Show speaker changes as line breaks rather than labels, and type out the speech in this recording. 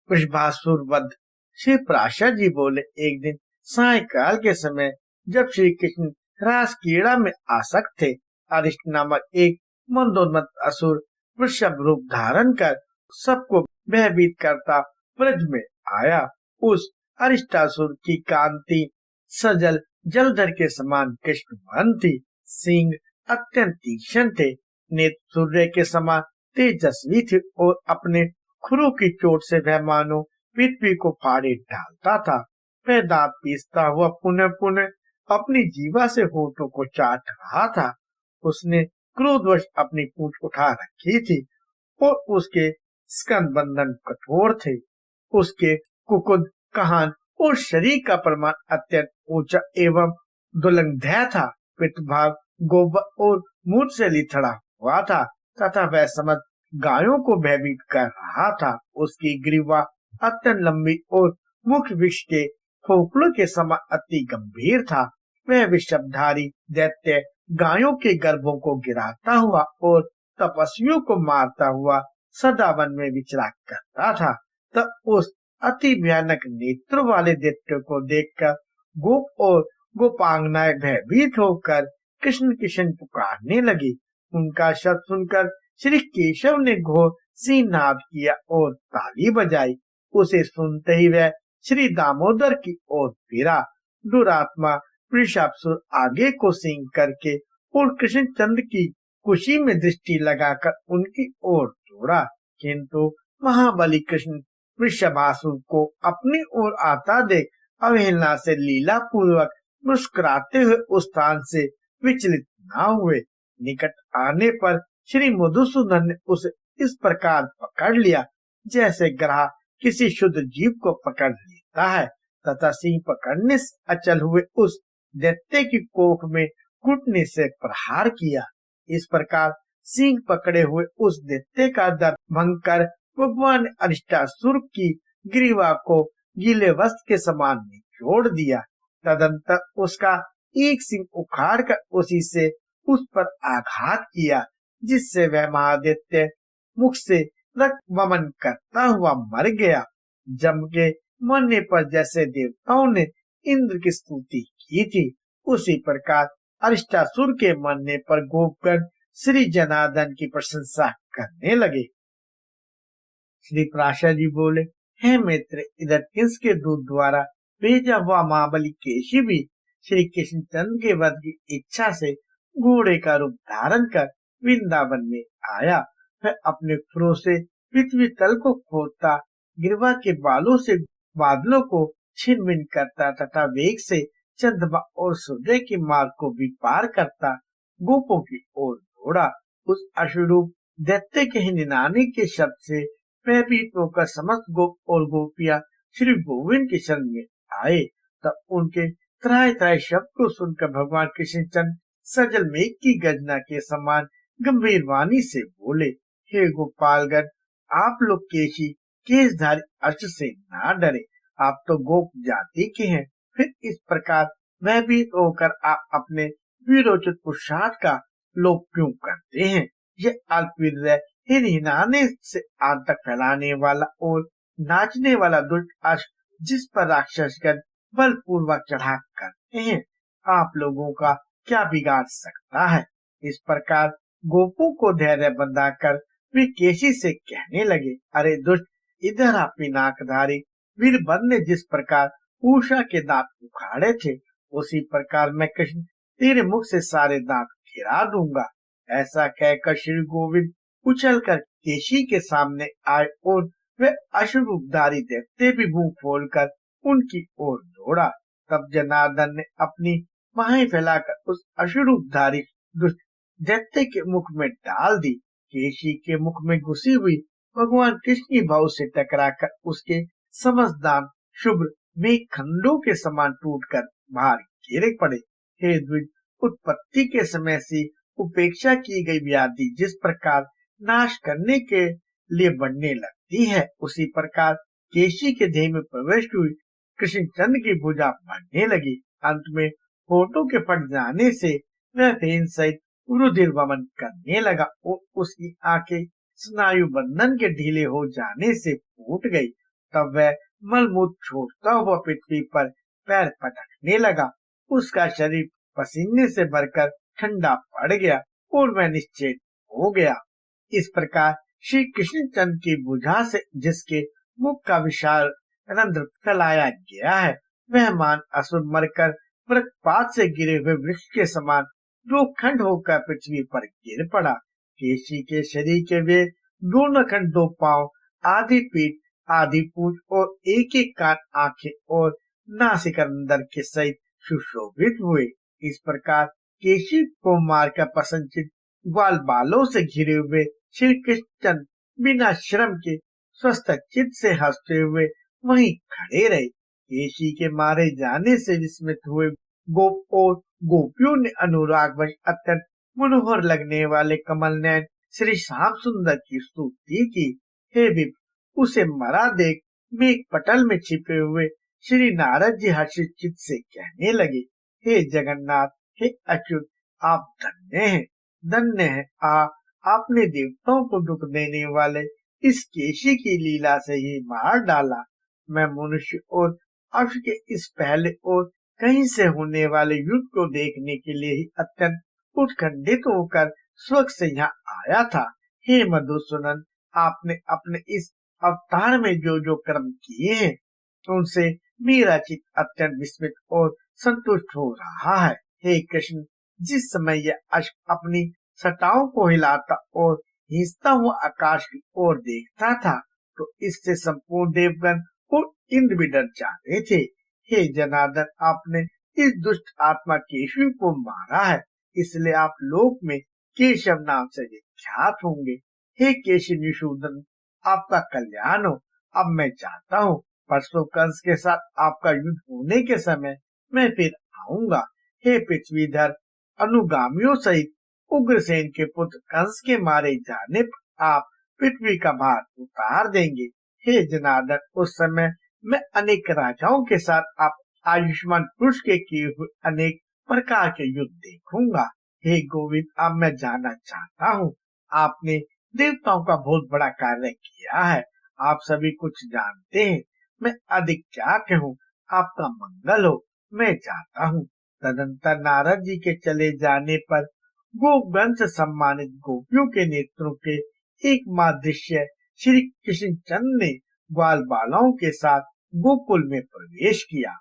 वृषभासुर वध। श्री प्राशर जी बोले, एक दिन सायंकाल के समय जब श्री कृष्ण रास क्रीड़ा में आसक्त थे, अरिष्ट नामक एक मंदोन्मत्त असुर वृषभ रूप धारण कर सबको भयभीत करता ब्रज में आया। उस अरिष्टासुर की कांति सजल जलधर के समान कृष्ण थी। सिंह अत्यंत तीक्ष्ण थे, नेत्र सूर्य के समान तेजस्वी थे और अपने खुरों की चोट से वह मानो पृथ्वी को फाड़े डालता था। वह दांत पीसता हुआ पुनः पुनः अपनी जीवा से होठों को चाट रहा था। उसने क्रोधवश अपनी पूंछ उठा रखी थी और उसके स्कंद बंधन कठोर थे। उसके कुकुद, कान और शरीर का प्रमाण अत्यंत ऊंचा एवं दुलंगधय था। पृष्ठभाग गोबर और मूठ से लिथड़ा हुआ था तथा वह समझ गायों को भयभीत कर रहा था। उसकी ग्रीवा अत्यंत लंबी और मुख वृक्ष के खोखलों के समान अति गंभीर था। वह विषधारी दैत्य गायों के गर्भों को गिराता हुआ और तपस्वियों को मारता हुआ सदा वन में विचरा करता था। तब उस अति भयानक नेत्र वाले दैत्य को देखकर गोप और गोपांगनाएं भयभीत होकर कृष्ण कृष्ण पुकारने लगी। उनका शब्द सुनकर श्री केशव ने घोर सिंहनाद किया और ताली बजाई। उसे सुनते ही वह श्री दामोदर की ओर फिरा। दुरात्मा वृषभासुर आगे को सिंह करके और कृष्णचंद्र की कुशी में दृष्टि लगाकर उनकी ओर दौड़ा, किंतु महाबली कृष्ण वृषभासुर को अपनी ओर आता देख अवहेलना से लीला पूर्वक मुस्कुराते हुए उस स्थान से विचलित न हुए। निकट आने पर श्री मधुसूदन ने उसे इस प्रकार पकड़ लिया जैसे ग्राह किसी शुद्ध जीव को पकड़ लेता है, तथा सिंह पकड़ने से अचल हुए उस दैत्य की कोख में घुटने से प्रहार किया। इस प्रकार सिंह पकड़े हुए उस दैत्य का दर्द भंग कर भगवान ने अरिष्टासुर की ग्रीवा को गीले वस्त्र के समान निचोड़ दिया। तदंतर उसका एक सिंह उखाड़ कर उसी से उस पर आघात किया, जिससे वह महादैत्य मुख से रक्त वमन करता हुआ मर गया। जम के मरने पर जैसे देवताओं ने इंद्र की स्तुति की थी, उसी प्रकार अरिष्टासुर के मरने पर गोपगण श्री जनार्दन की प्रशंसा करने लगे। श्री प्राशर जी बोले, हे मित्र, इधर किसके दूत द्वारा भेजा हुआ महाबली केशी भी श्री कृष्णचंद्र के वध की इच्छा से घोड़े का रूप धारण कर वृंदावन में आया। वह अपने खुरों से पृथ्वी तल को खोदता, गिरवा के बालों से बादलों को छिन भिन करता तथा वेग से चंद्रमा और सूर्य के मार्ग को भी पार करता गोपों की ओर दौड़ा। उस अश्वरूप दैत्य के निनाने के शब्द से भयभीत होकर समस्त गोप और गोपियां श्री गोविंद के शरण में आए। तब उनके त्राय त्राय शब्द को सुनकर भगवान कृष्णचंद्र सजल मेघ की गर्जना के समान गंभीर वाणी से बोले, हे गोपालगण, आप लोग केशी केशधारी अश्व से ना डरे। आप तो गोप जाति के हैं, फिर इस प्रकार भयभीत होकर आप अपने वीरोचित पुरुषार्थ का लोप क्यों करते हैं? यह अल्पवीर हिनाने से आतंक फैलाने वाला और नाचने वाला दुष्ट अश्व जिस पर राक्षसगण बलपूर्वक चढ़ा करते हैं, आप लोगों का क्या बिगाड़ सकता है? इस प्रकार गोपों को धैर्य बंधाकर वे केशी से कहने लगे, अरे दुष्ट, इधर आप पिनाकधारी वीरभद्र ने जिस प्रकार उषा के दांत उखाड़े थे, उसी प्रकार मैं कृष्ण तेरे मुख से सारे दांत गिरा दूंगा। ऐसा कहकर श्री गोविंद उछलकर केशी के सामने आए और वे अश्वरूपधारी दैत्य भी मुंह खोलकर उनकी ओर दौड़ा। तब जनार्दन ने अपनी बाहें फैलाकर उस अश्वरूपधारी दुष्ट दैत्य के मुख में डाल दी। केशी के मुख में घुसी हुई भगवान कृष्ण की भाव से टकराकर उसके समस्त दांत शुभ्र मेघ खंडों के समान टूटकर बाहर गिर पड़े। हे द्विज, उत्पत्ति के समय से उपेक्षा की गई व्याधि जिस प्रकार नाश करने के लिए बढ़ने लगती है, उसी प्रकार केशी के देह में प्रवेश हुई कृष्णचंद्र की भुजा बढ़ने लगी। अंत में होठों के फट जाने से वह फेन सहित रुधिर वमन करने लगा और उसकी आंखें स्नायु बंधन के ढीले हो जाने से फूट गई तब वह मलमूत्र छोड़ता हुआ पृथ्वी पर पैर पटकने लगा। उसका शरीर पसीने से भरकर ठंडा पड़ गया और वह निश्चेत हो गया। इस प्रकार श्री कृष्णचंद्र की भुजा से जिसके मुख का विशाल रंध्र फैलाया गया है, वह मान असुर मरकर वृक्षपात से गिरे हुए वृक्ष के समान दो खंड होकर पृथ्वी पर गिर पड़ा। केशी के शरीर के वे दोनों खंड, दो पांव, आधी पीठ, आधी पूंछ और एक एक कान, आंखें और नासिकाग्र के सहित सुशोभित हुए। इस प्रकार केशी को मारकर प्रसन्नचित्त ग्वाल बालों से घिरे हुए श्री कृष्ण बिना श्रम के स्वस्थ चित्त से हंसते हुए वहीं खड़े रहे। केशी के मारे जाने से विस्मित हुए गोप और गोपियों ने अनुरागवश अत्यंत मनोहर लगने वाले कमल नयन श्री श्याम सुंदर की स्तुति की। हे विप्र, उसे मरा देख मेघ पटल में छिपे हुए श्री नारद जी हर्षित चित्त से कहने लगे, हे जगन्नाथ, हे अच्युत, आप धन्य हैं, धन्य हैं। आपने देवताओं को दुख देने वाले इस केशी की लीला से ही मार डाला। मैं मनुष्य और अक्ष के इस पहले और कहीं से होने वाले युद्ध को देखने के लिए ही अत्यंत उत्कंठित होकर स्वर्ग से यहाँ आया था। हे मधुसूदन, आपने अपने इस अवतार में जो जो कर्म किए हैं, उनसे मेरा चित्त अत्यंत विस्मित और संतुष्ट हो रहा है। हे कृष्ण, जिस समय यह अश्व अपनी सटाओं को हिलाता और हिंसता हुआ आकाश की ओर देखता था, तो इससे संपूर्ण देवगण और इंद्र भी डर जाते थे। हे जनार्दन, आपने इस दुष्ट आत्मा केशव को मारा है, इसलिए आप लोक में केशव नाम से विख्यात होंगे। हे केशव, आपका कल्याण हो। अब मैं चाहता हूँ परसों कंस के साथ आपका युद्ध होने के समय मैं फिर आऊंगा। हे पृथ्वीधर, अनुगामियों सहित उग्रसेन के पुत्र कंस के मारे जाने पर आप पृथ्वी का भार उतार देंगे। हे जनार्दन, उस समय मैं अनेक राजाओं के साथ आप आयुष्मान पुरुष के किए हुए अनेक प्रकार के युद्ध देखूंगा। हे गोविंद, अब मैं जानना चाहता हूँ, आपने देवताओं का बहुत बड़ा कार्य किया है, आप सभी कुछ जानते हैं, मैं अधिक क्या कहूँ, आपका मंगल हो, मैं चाहता हूँ। तदंतर नारद जी के चले जाने पर गोपगण से सम्मानित गोपियों के नेत्रों के एकमात्र दृश्य श्री कृष्णचंद्र ने ग्वाल बालाओं के साथ गोकुल में प्रवेश किया।